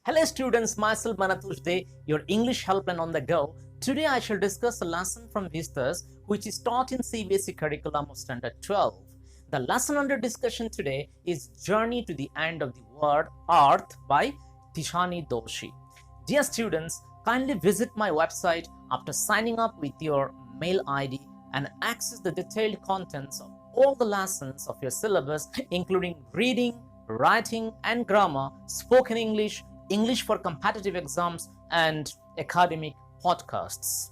Hello students, myself Monojoy Dey, your English helpline on the go. Today I shall discuss a lesson from Vistas which is taught in CBSE curriculum of Standard 12. The lesson under discussion today is Journey to the End of the World Earth by Tishani Doshi. Dear students, kindly visit my website after signing up with your mail ID and access the detailed contents of all the lessons of your syllabus including reading, writing and grammar, spoken English, English for competitive exams and academic podcasts.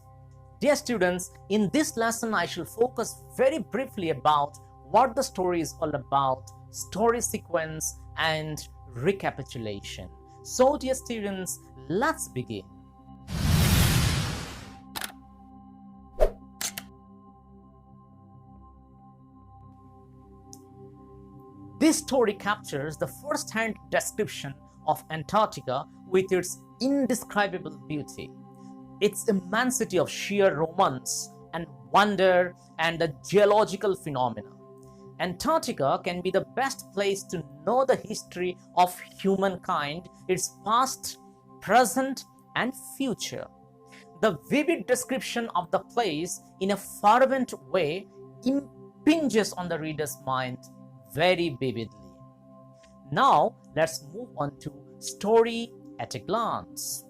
Dear students, in this lesson I shall focus very briefly about what the story is all about, story sequence and recapitulation. So dear students, let's begin. This story captures the first-hand description of Antarctica with its indescribable beauty, its immensity of sheer romance and wonder, and the geological phenomena. Antarctica can be the best place to know the history of humankind, its past, present, and future. The vivid description of the place in a fervent way impinges on the reader's mind very vividly. Now, let's move on to story at a glance.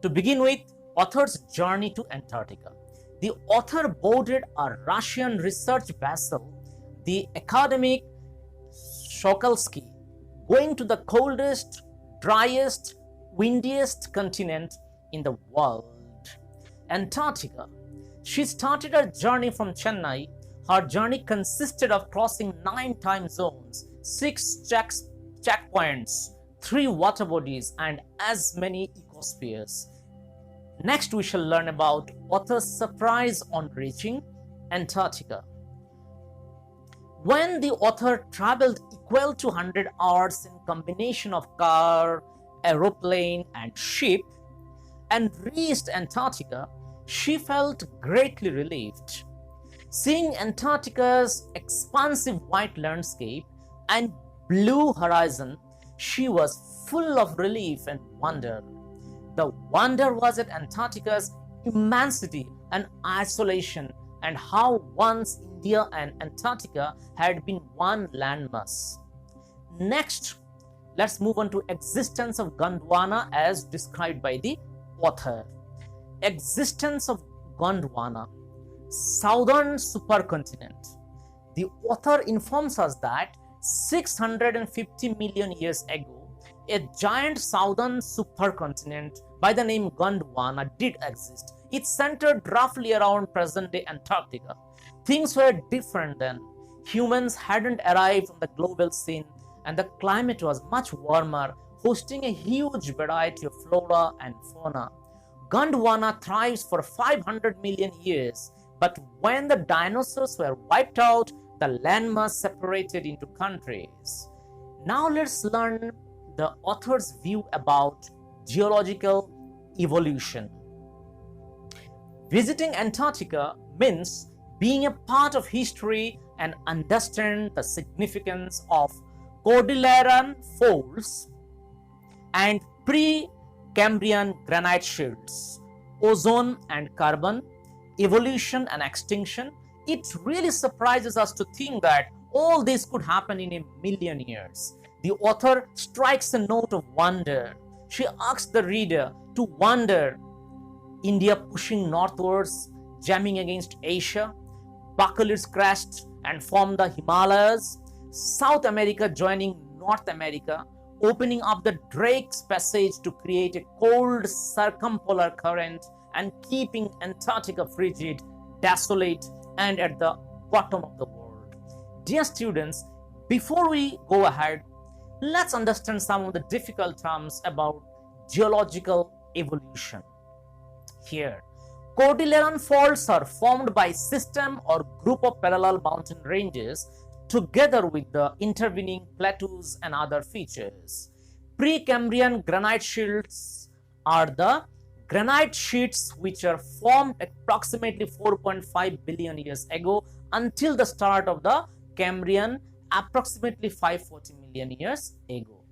To begin with, author's journey to Antarctica. The author boarded a Russian research vessel, the academic Shokalsky, going to the coldest, driest, windiest continent in the world, Antarctica. She started her journey from Chennai. Her journey consisted of crossing 9 time zones, 6 checkpoints, 3 water bodies, and as many ecospheres. Next, we shall learn about author's surprise on reaching Antarctica. When the author traveled equal to 100 hours in combination of car, aeroplane, and ship, and reached Antarctica, she felt greatly relieved. Seeing Antarctica's expansive white landscape and blue horizon, she was full of relief and wonder. The wonder was at Antarctica's immensity and isolation, and how once India and Antarctica had been one landmass. Next, let's move on to existence of Gondwana as described by the author. Existence of Gondwana, southern supercontinent. The author informs us that 650 million years ago, a giant southern supercontinent by the name Gondwana did exist. It centered roughly around present-day Antarctica. Things were different then. Humans hadn't arrived on the global scene and the climate was much warmer, hosting a huge variety of flora and fauna. Gondwana thrives for 500 million years, but when the dinosaurs were wiped out, the landmass separated into countries. Now let's learn the author's view about geological evolution. Visiting Antarctica means being a part of history and understand the significance of Cordilleran folds and pre-Cambrian granite shields, ozone and carbon, evolution and extinction. It really surprises us to think that all this could happen in a million years. The author strikes a note of wonder. She asks the reader to wonder: India pushing northwards, jamming against Asia, buckle its crest and form the Himalayas, South America joining North America, opening up the Drake's Passage to create a cold circumpolar current and keeping Antarctica frigid, desolate, and at the bottom of the world. Dear students, before we go ahead, let's understand some of the difficult terms about geological evolution. Here, Cordilleran faults are formed by system or group of parallel mountain ranges together with the intervening plateaus and other features. Precambrian granite shields are the granite sheets which are formed approximately 4.5 billion years ago until the start of the Cambrian approximately 540 million years ago.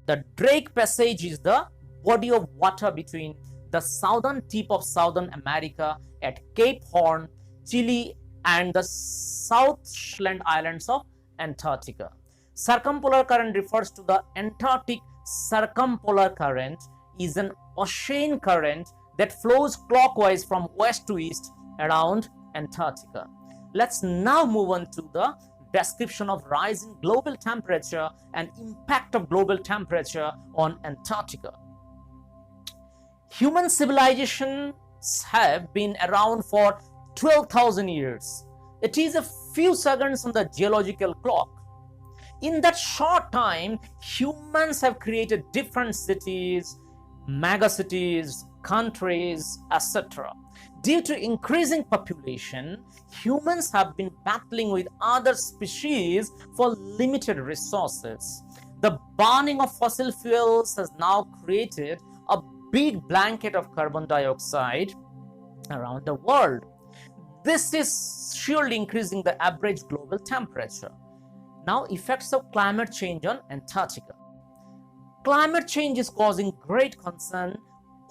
The Drake Passage is the body of water between the southern tip of Southern America at Cape Horn, Chile, and the South Shetland Islands of Antarctica. Circumpolar current refers to the Antarctic circumpolar current, is an ocean current that flows clockwise from west to east around Antarctica. Let's now move on to the description of rise in global temperature and impact of global temperature on Antarctica. Human civilizations have been around for 12,000 years. It is a few seconds on the geological clock. In that short time, humans have created different cities, megacities, countries, etc. Due to increasing population, humans have been battling with other species for limited resources. The burning of fossil fuels has now created a big blanket of carbon dioxide around the world. This is surely increasing the average global temperature. Now, effects of climate change on Antarctica. Climate change is causing great concern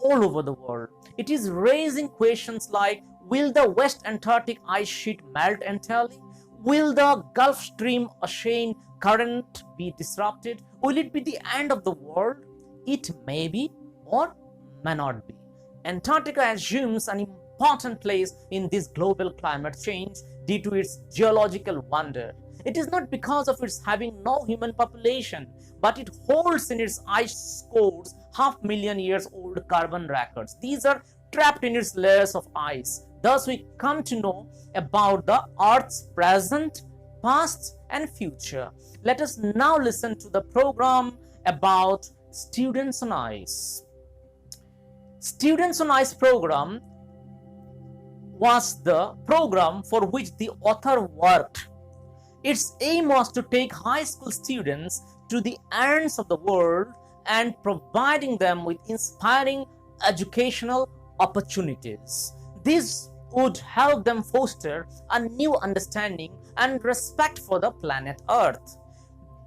all over the world. It is raising questions like, will the West Antarctic ice sheet melt entirely? Will the Gulf Stream ocean current be disrupted? Will it be the end of the world? It may be or may not be. Antarctica assumes an important place in this global climate change due to its geological wonder. It is not because of its having no human population, but it holds in its ice cores 500,000 years old carbon records. These are trapped in its layers of ice. Thus, we come to know about the Earth's present, past, and future. Let us now listen to the program about Students on Ice. Students on Ice program was the program for which the author worked. Its aim was to take high school students to the ends of the world and providing them with inspiring educational opportunities. This would help them foster a new understanding and respect for the planet Earth.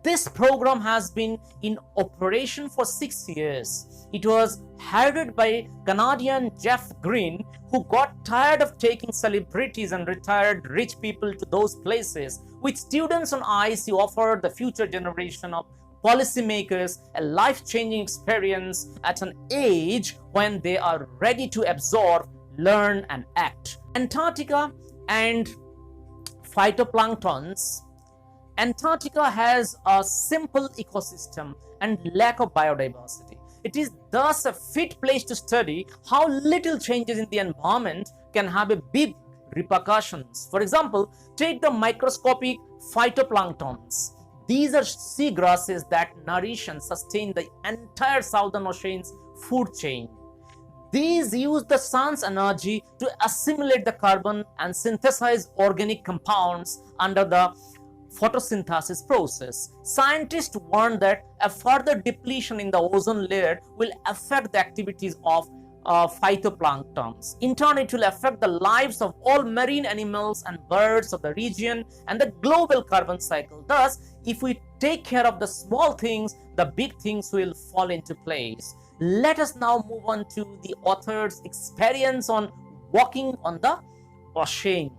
This program has been in operation for 6 years. It was headed by Canadian Jeff Green, who got tired of taking celebrities and retired rich people to those places. With Students on Ice, he offered the future generation of policymakers a life-changing experience at an age when they are ready to absorb, learn, and act. Antarctica and phytoplanktons. Antarctica has a simple ecosystem and lack of biodiversity. It is thus a fit place to study how little changes in the environment can have a big repercussions. For example, take the microscopic phytoplanktons. These are seagrasses that nourish and sustain the entire Southern Ocean's food chain. These use the sun's energy to assimilate the carbon and synthesize organic compounds under the photosynthesis process. Scientists warn that a further depletion in the ozone layer will affect the activities of phytoplanktons. In turn, it will affect the lives of all marine animals and birds of the region and the global carbon cycle. Thus, if we take care of the small things, the big things will fall into place. Let us now move on to the author's experience on walking on the ocean.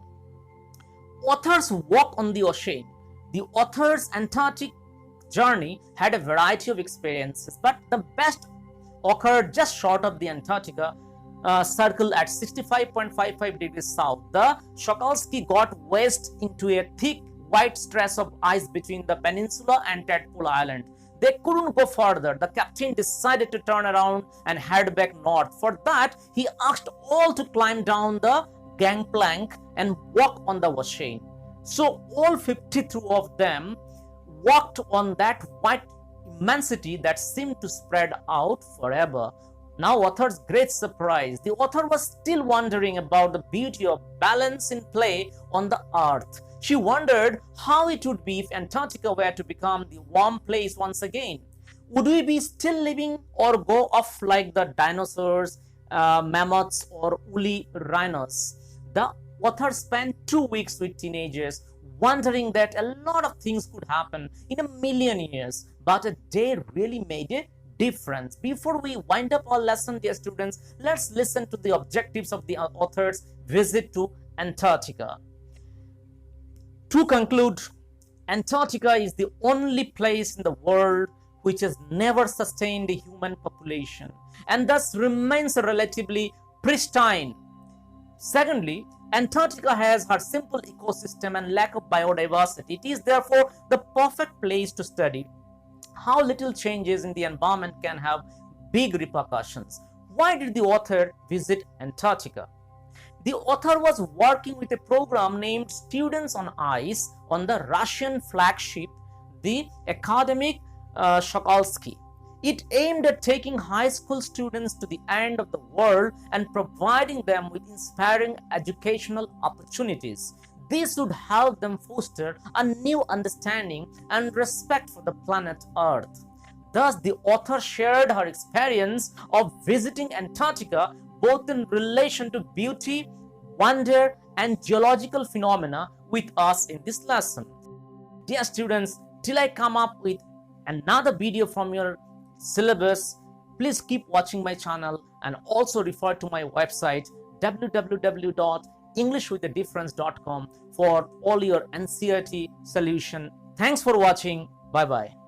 Authors walk on the ocean. The author's Antarctic journey had a variety of experiences, but the best occurred just short of the Antarctica circle at 65.55 degrees south. The Shokalski got wedged into a thick white stress of ice between the peninsula and Tadpole Island. They couldn't go further. The captain decided to turn around and head back north. For that, he asked all to climb down the gangplank and walk on the ocean. So all 52 of them walked on that white immensity that seemed to spread out forever. Now, author's great surprise, the author was still wondering about the beauty of balance in play on the earth. She wondered how it would be if Antarctica were to become the warm place once again. Would we be still living or go off like the dinosaurs, mammoths, or woolly rhinos? The author spent 2 weeks with teenagers wondering that a lot of things could happen in a million years, but a day really made a difference. Before we wind up our lesson, dear students, let's listen to the objectives of the author's visit to Antarctica. To conclude, Antarctica is the only place in the world which has never sustained a human population and thus remains relatively pristine. Secondly, Antarctica has her simple ecosystem and lack of biodiversity. It is therefore the perfect place to study how little changes in the environment can have big repercussions. Why did the author visit Antarctica? The author was working with a program named Students on Ice on the Russian flagship, the Academic Shokalsky. It aimed at taking high school students to the end of the world and providing them with inspiring educational opportunities. This would help them foster a new understanding and respect for the planet Earth. Thus, the author shared her experience of visiting Antarctica both in relation to beauty, wonder, and geological phenomena with us in this lesson. Dear students, till I come up with another video from your syllabus, please keep watching my channel and also refer to my website www.englishwithadifference.com for all your NCERT solution. Thanks for watching. Bye bye.